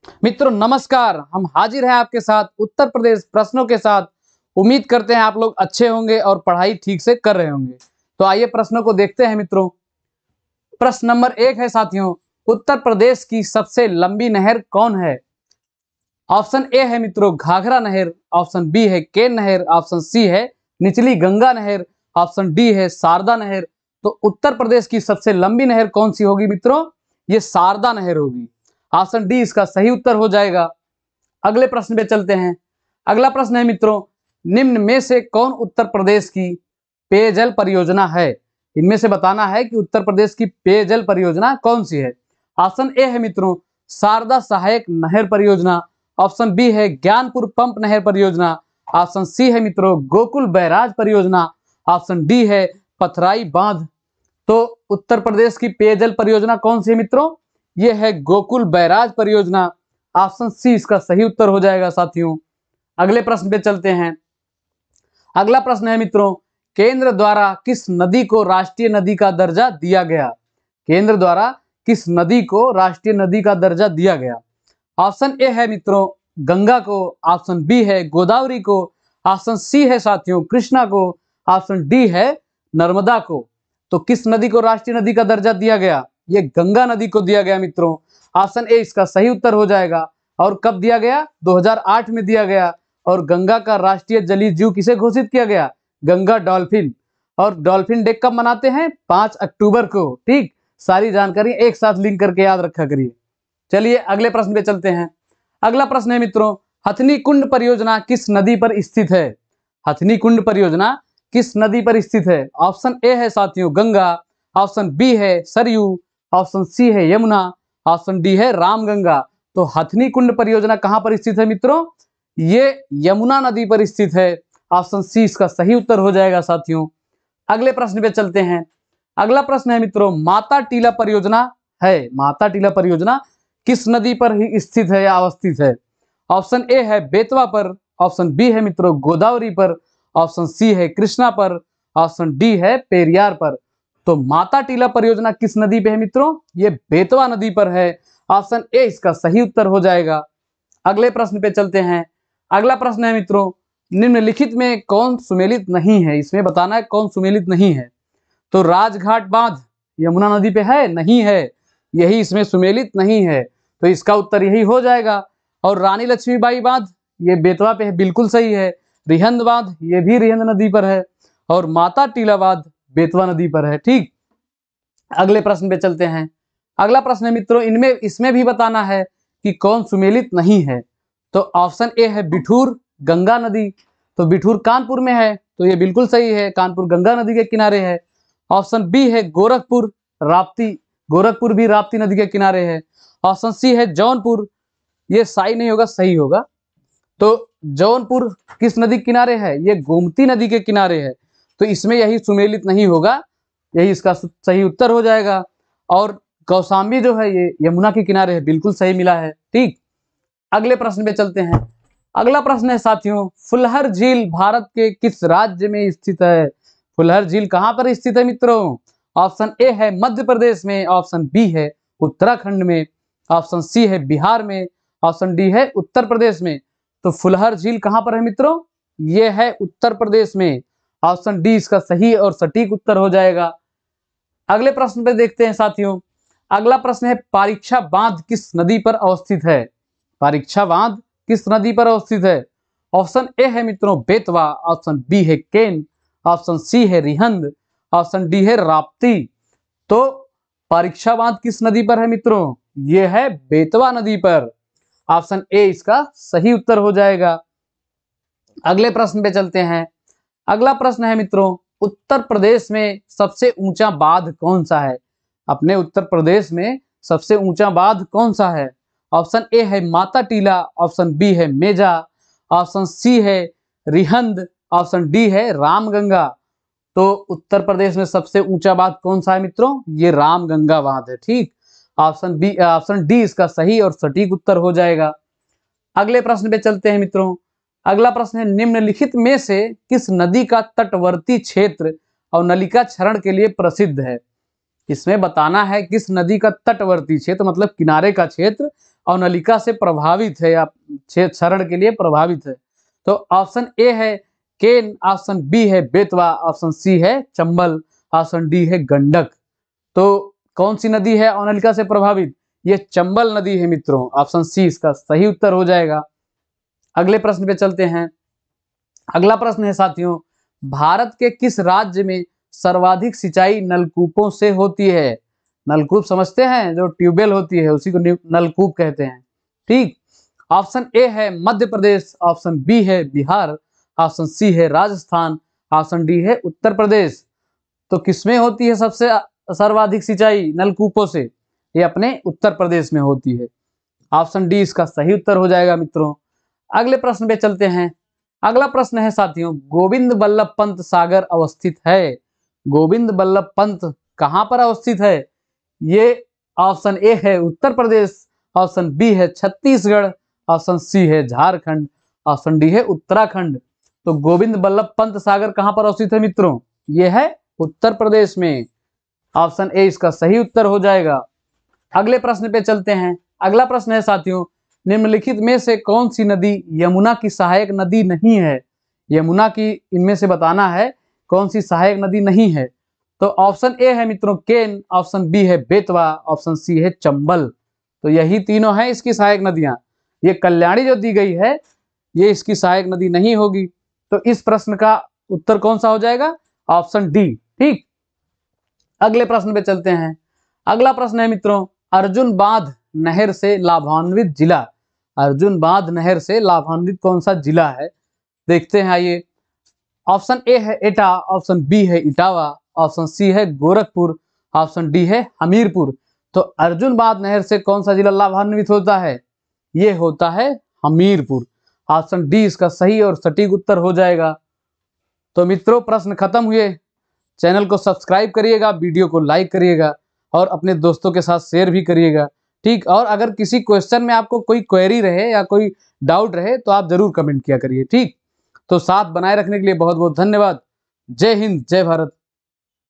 मित्रों नमस्कार, हम हाजिर हैं आपके साथ उत्तर प्रदेश प्रश्नों के साथ। उम्मीद करते हैं आप लोग अच्छे होंगे और पढ़ाई ठीक से कर रहे होंगे। तो आइए प्रश्नों को देखते हैं मित्रों। प्रश्न नंबर 1 है साथियों, उत्तर प्रदेश की सबसे लंबी नहर कौन है? ऑप्शन ए है मित्रों घाघरा नहर, ऑप्शन बी है केन नहर, ऑप्शन सी है निचली गंगा नहर, ऑप्शन डी है शारदा नहर। तो उत्तर प्रदेश की सबसे लंबी नहर कौन सी होगी मित्रों? ये शारदा नहर होगी। ऑप्शन डी इसका सही उत्तर हो जाएगा। अगले प्रश्न पे चलते हैं। अगला प्रश्न है मित्रों, निम्न में से कौन उत्तर प्रदेश की पेयजल परियोजना है? इनमें से बताना है कि उत्तर प्रदेश की पेयजल परियोजना कौन सी है। ऑप्शन ए है मित्रों शारदा सहायक नहर परियोजना, ऑप्शन बी है ज्ञानपुर पंप नहर परियोजना, ऑप्शन सी है मित्रों गोकुल बैराज परियोजना, ऑप्शन डी है पथराई बांध। तो उत्तर प्रदेश की पेयजल परियोजना कौन सी है मित्रों? ये है गोकुल बैराज परियोजना। ऑप्शन सी इसका सही उत्तर हो जाएगा साथियों। अगले प्रश्न पे चलते हैं। अगला प्रश्न है मित्रों, केंद्र द्वारा किस नदी को राष्ट्रीय नदी का दर्जा दिया गया? केंद्र द्वारा किस नदी को राष्ट्रीय नदी का दर्जा दिया गया? ऑप्शन ए है मित्रों गंगा को, ऑप्शन बी है गोदावरी को, ऑप्शन सी है साथियों कृष्णा को, ऑप्शन डी है नर्मदा को। तो किस नदी को राष्ट्रीय नदी का दर्जा दिया गया? ये गंगा नदी को दिया गया मित्रों। ऑप्शन ए इसका सही उत्तर हो जाएगा। और कब दिया गया? 2008 में दिया गया। और गंगा का राष्ट्रीय जलीय जीव किसे घोषित किया गया? गंगा डॉल्फिन। और डॉल्फिन डे कब मनाते हैं? 5 अक्टूबर को। ठीक, सारी जानकारी एक साथ लिंक करके याद रखा करिए। चलिए अगले प्रश्न पे चलते हैं। अगला प्रश्न है मित्रों, हथनी कुंड परियोजना किस नदी पर स्थित है? हथनी कुंड परियोजना किस नदी पर स्थित है? ऑप्शन ए है साथियों गंगा, ऑप्शन बी है सरयू, ऑप्शन सी है यमुना, ऑप्शन डी है रामगंगा। तो हथनी कुंड परियोजना कहां पर स्थित है मित्रों? ये यमुना नदी पर स्थित है। ऑप्शन सी इसका सही उत्तर हो जाएगा साथियों। अगले प्रश्न पे चलते हैं। अगला प्रश्न है मित्रों, माता टीला परियोजना है, माता टीला परियोजना किस नदी पर ही स्थित है या अवस्थित है? ऑप्शन ए है बेतवा पर, ऑप्शन बी है मित्रों गोदावरी पर, ऑप्शन सी है कृष्णा पर, ऑप्शन डी है पेरियार पर। तो माता टीला परियोजना किस नदी पे है मित्रों? ये बेतवा नदी पर है। ऑप्शन ए इसका सही उत्तर हो जाएगा। अगले प्रश्न पे चलते हैं। अगला प्रश्न है मित्रों, निम्नलिखित में कौन सुमेलित नहीं है? इसमें बताना है कौन सुमेलित नहीं है। तो राजघाट बांध यमुना नदी पे है? नहीं है, यही इसमें सुमेलित नहीं है। तो इसका उत्तर यही हो जाएगा। और रानी लक्ष्मीबाई बांध ये बेतवा पे है, बिल्कुल सही है। रिहंद बांध ये भी रिहंद नदी पर है। और माता टीला बांध बेतवा नदी पर है। ठीक, अगले प्रश्न पे चलते हैं। अगला प्रश्न है मित्रों, इनमें इसमें भी बताना है कि कौन सुमेलित नहीं है। तो ऑप्शन ए है बिठूर गंगा नदी। तो बिठूर कानपुर में है, तो ये बिल्कुल सही है, कानपुर गंगा नदी के किनारे है। ऑप्शन बी है गोरखपुर राप्ती, गोरखपुर भी राप्ती नदी के किनारे है। ऑप्शन सी है जौनपुर, ये सही नहीं होगा, सही होगा। तो जौनपुर किस नदी के किनारे है? ये गोमती नदी के किनारे है। तो इसमें यही सुमेलित नहीं होगा, यही इसका सही उत्तर हो जाएगा। और कौशाम्बी जो है ये यमुना के किनारे है, बिल्कुल सही मिला है। ठीक, अगले प्रश्न पे चलते हैं। अगला प्रश्न है साथियों, फुलहर झील भारत के किस राज्य में स्थित है? फुलहर झील कहां पर स्थित है मित्रों? ऑप्शन ए है मध्य प्रदेश में, ऑप्शन बी है उत्तराखंड में, ऑप्शन सी है बिहार में, ऑप्शन डी है उत्तर प्रदेश में। तो फुलहर झील कहां पर है मित्रों? ये है उत्तर प्रदेश में। ऑप्शन डी इसका सही और सटीक उत्तर हो जाएगा। अगले प्रश्न पे देखते हैं साथियों। अगला प्रश्न है, पारीक्षा बांध किस नदी पर अवस्थित है? पारीक्षा बांध किस नदी पर अवस्थित है? ऑप्शन ए है मित्रों बेतवा, ऑप्शन बी है केन, ऑप्शन सी है रिहंद, ऑप्शन डी है राप्ती। तो परीक्षा बांध किस नदी पर है मित्रों? ये है बेतवा नदी पर। ऑप्शन ए इसका सही उत्तर हो जाएगा। अगले प्रश्न पे चलते हैं। अगला प्रश्न है मित्रों, उत्तर प्रदेश में सबसे ऊंचा बांध कौन सा है? अपने उत्तर प्रदेश में सबसे ऊंचा बांध कौन सा है? ऑप्शन ए है माता टीला, ऑप्शन बी है मेजा, ऑप्शन सी है रिहंद, ऑप्शन डी है रामगंगा। तो उत्तर प्रदेश में सबसे ऊंचा बांध कौन सा है मित्रों? ये रामगंगा बांध है। ठीक, ऑप्शन डी इसका सही और सटीक उत्तर हो जाएगा। अगले प्रश्न पे चलते हैं मित्रों। अगला प्रश्न है, निम्नलिखित में से किस नदी का तटवर्ती क्षेत्र और नलिका क्षरण के लिए प्रसिद्ध है? इसमें बताना है किस नदी का तटवर्ती क्षेत्र मतलब किनारे का क्षेत्र अवनलिका से प्रभावित है या छेद क्षरण के लिए प्रभावित है? तो ऑप्शन ए है केन, ऑप्शन बी है बेतवा, ऑप्शन सी है चंबल, ऑप्शन डी है गंडक। तो कौन सी नदी है अवनलिका से प्रभावित? ये चंबल नदी है मित्रों। ऑप्शन सी इसका सही उत्तर हो जाएगा। अगले प्रश्न पे चलते हैं। अगला प्रश्न है साथियों, भारत के किस राज्य में सर्वाधिक सिंचाई नलकूपों से होती है? नलकूप समझते हैं, जो ट्यूबवेल होती है उसी को नलकूप कहते हैं। ठीक, ऑप्शन ए है मध्य प्रदेश, ऑप्शन बी है बिहार, ऑप्शन सी है राजस्थान, ऑप्शन डी है उत्तर प्रदेश। तो किसमें होती है सबसे सर्वाधिक सिंचाई नलकूपों से? ये अपने उत्तर प्रदेश में होती है। ऑप्शन डी इसका सही उत्तर हो जाएगा मित्रों। अगले प्रश्न पे चलते हैं। अगला प्रश्न है साथियों, गोविंद बल्लभ पंत सागर अवस्थित है? गोविंद बल्लभ पंत कहां पर अवस्थित है? ये ऑप्शन ए है उत्तर प्रदेश, ऑप्शन बी है छत्तीसगढ़, ऑप्शन सी है झारखंड, ऑप्शन डी है उत्तराखंड। तो गोविंद बल्लभ पंत सागर कहां पर अवस्थित है मित्रों? ये है उत्तर प्रदेश में। ऑप्शन ए इसका सही उत्तर हो जाएगा। अगले प्रश्न पे चलते हैं। अगला प्रश्न है साथियों, निम्नलिखित में से कौन सी नदी यमुना की सहायक नदी नहीं है? यमुना की इनमें से बताना है कौन सी सहायक नदी नहीं है। तो ऑप्शन ए है मित्रों केन, ऑप्शन बी है बेतवा, ऑप्शन सी है चंबल। तो यही तीनों हैं इसकी सहायक नदियां। ये कल्याणी जो दी गई है ये इसकी सहायक नदी नहीं होगी। तो इस प्रश्न का उत्तर कौन सा हो जाएगा? Option D. ठीक, अगले प्रश्न पे चलते हैं। अगला प्रश्न है मित्रों, अर्जुन बांध नहर से लाभान्वित जिला। अर्जुन बांध नहर से लाभान्वित कौन सा जिला है? देखते हैं आइए। ऑप्शन ए है एटा, ऑप्शन बी है इटावा, ऑप्शन सी है गोरखपुर, ऑप्शन डी है हमीरपुर। तो अर्जुन बांध नहर से कौन सा जिला लाभान्वित होता है? ये होता है हमीरपुर। ऑप्शन डी इसका सही और सटीक उत्तर हो जाएगा। तो मित्रों प्रश्न खत्म हुए। चैनल को सब्सक्राइब करिएगा, वीडियो को लाइक करिएगा और अपने दोस्तों के साथ शेयर भी करिएगा। ठीक, और अगर किसी क्वेश्चन में आपको कोई क्वेरी रहे या कोई डाउट रहे तो आप जरूर कमेंट किया करिए। ठीक, तो साथ बनाए रखने के लिए बहुत बहुत धन्यवाद। जय हिंद, जय भारत।